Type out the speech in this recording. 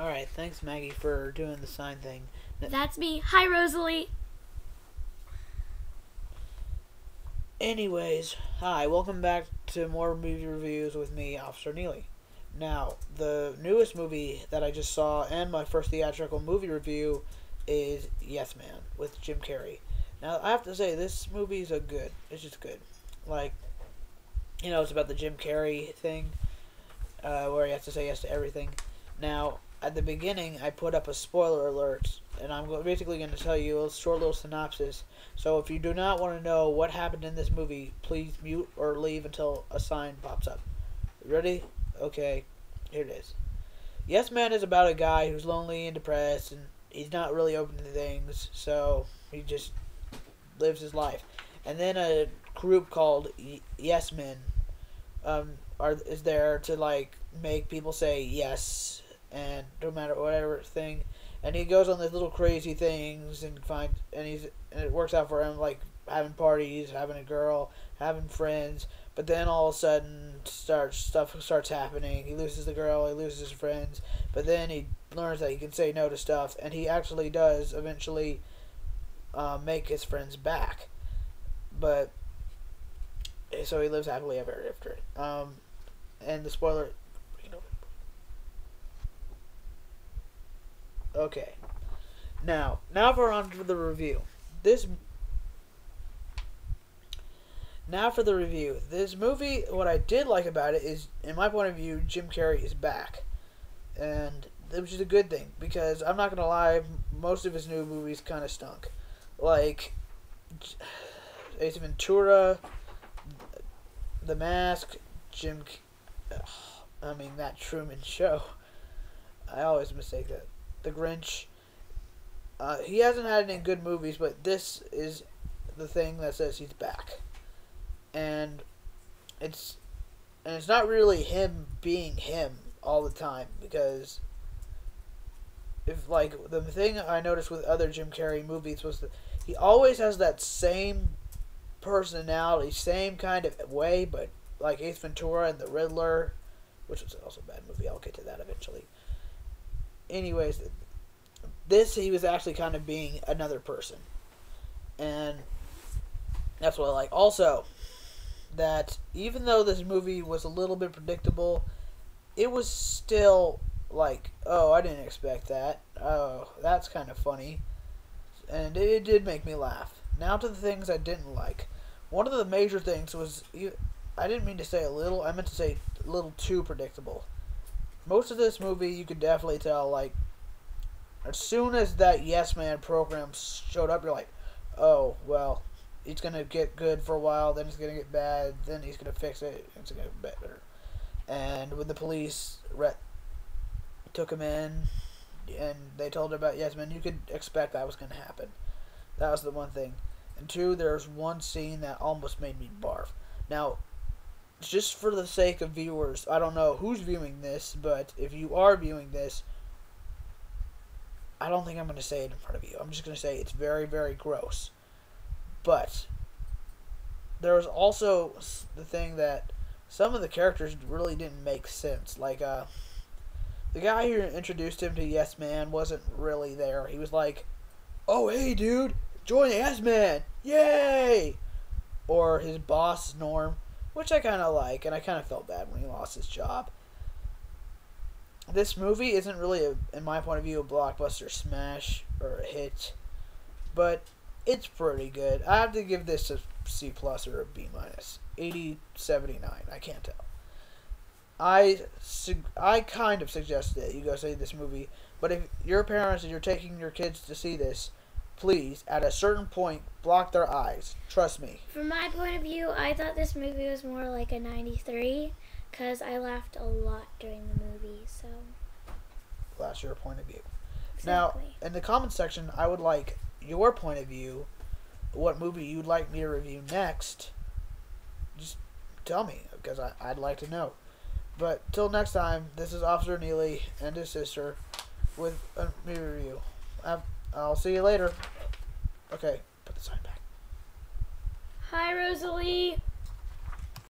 Alright, thanks Maggie for doing the sign thing. That's me. Hi, Rosalie. Anyways, hi, welcome back to more movie reviews with me, Officer Neely. Now, the newest movie that I just saw and my first theatrical movie review is Yes Man with Jim Carrey. Now, I have to say, this movie is good. It's just good. Like, it's about the Jim Carrey thing, where he has to say yes to everything. Now, at the beginning, I put up a spoiler alert, and I'm basically going to tell you a short little synopsis. So if you do not want to know what happened in this movie, please mute or leave until a sign pops up. Ready? Okay, here it is. Yes Man is about a guy who's lonely and depressed, and he's not really open to things, so he just lives his life. And then a group called Yes Men is there to make people say yes, and no matter whatever thing, and he goes on these little crazy things and it works out for him, like having parties, having a girl, having friends. But then all of a sudden, stuff starts happening. He loses the girl, he loses his friends, but then he learns that he can say no to stuff, and he actually does eventually make his friends back. But so he lives happily ever after. And the spoiler. Okay. Now for on to the review. This movie, what I did like about it is, in my point of view, Jim Carrey is back, and which is a good thing, because I'm not gonna lie, most of his new movies kind of stunk, like Ace Ventura, The Mask, that Truman Show. I always mistake that. The Grinch. He hasn't had any good movies, but this is the thing that says he's back. And it's not really him being him all the time, because the thing I noticed with other Jim Carrey movies was that he always has that same personality, same kind of way, but like Ace Ventura and The Riddler, which was also a bad movie. I'll get to that eventually. Anyways, he was actually kind of being another person, and that's what I like. Also, that even though this movie was a little bit predictable, it was still like, oh, I didn't expect that. Oh, that's kind of funny, and it did make me laugh. Now to the things I didn't like. One of the major things was, I didn't mean to say a little, I meant to say a little too predictable. Most of this movie, you could definitely tell, like, as soon as that Yes Man program showed up, you're like, oh, well, it's going to get good for a while, then it's going to get bad, then he's going to fix it, and it's going to get better. And when the police took him in, and they told him about Yes Man, you could expect that was going to happen. That was the one thing. And two, there's one scene that almost made me barf. Now, just for the sake of viewers, I don't know who's viewing this, but if you are viewing this, I don't think I'm going to say it in front of you. I'm just going to say it's very, very gross. But there was also the thing that some of the characters really didn't make sense. Like, the guy who introduced him to Yes Man wasn't really there. He was like, oh, hey, dude, join Yes Man. Yay! Or his boss, Norm, which I kind of like, and I kind of felt bad when he lost his job. This movie isn't really, in my point of view, a blockbuster smash or a hit, but it's pretty good. I have to give this a C plus or a B minus. 80/79. I can't tell. I kind of suggest that you go see this movie, but if your parents and you're taking your kids to see this, please, at a certain point, block their eyes. Trust me. From my point of view, I thought this movie was more like a 93, because I laughed a lot during the movie, so. Well, that's your point of view. Exactly. Now, in the comments section, I would like your point of view, what movie you'd like me to review next. Just tell me, because I'd like to know. But till next time, this is Officer Neely and his sister with a movie review. I'll see you later. Okay, put the sign back. Hi, Rosalie.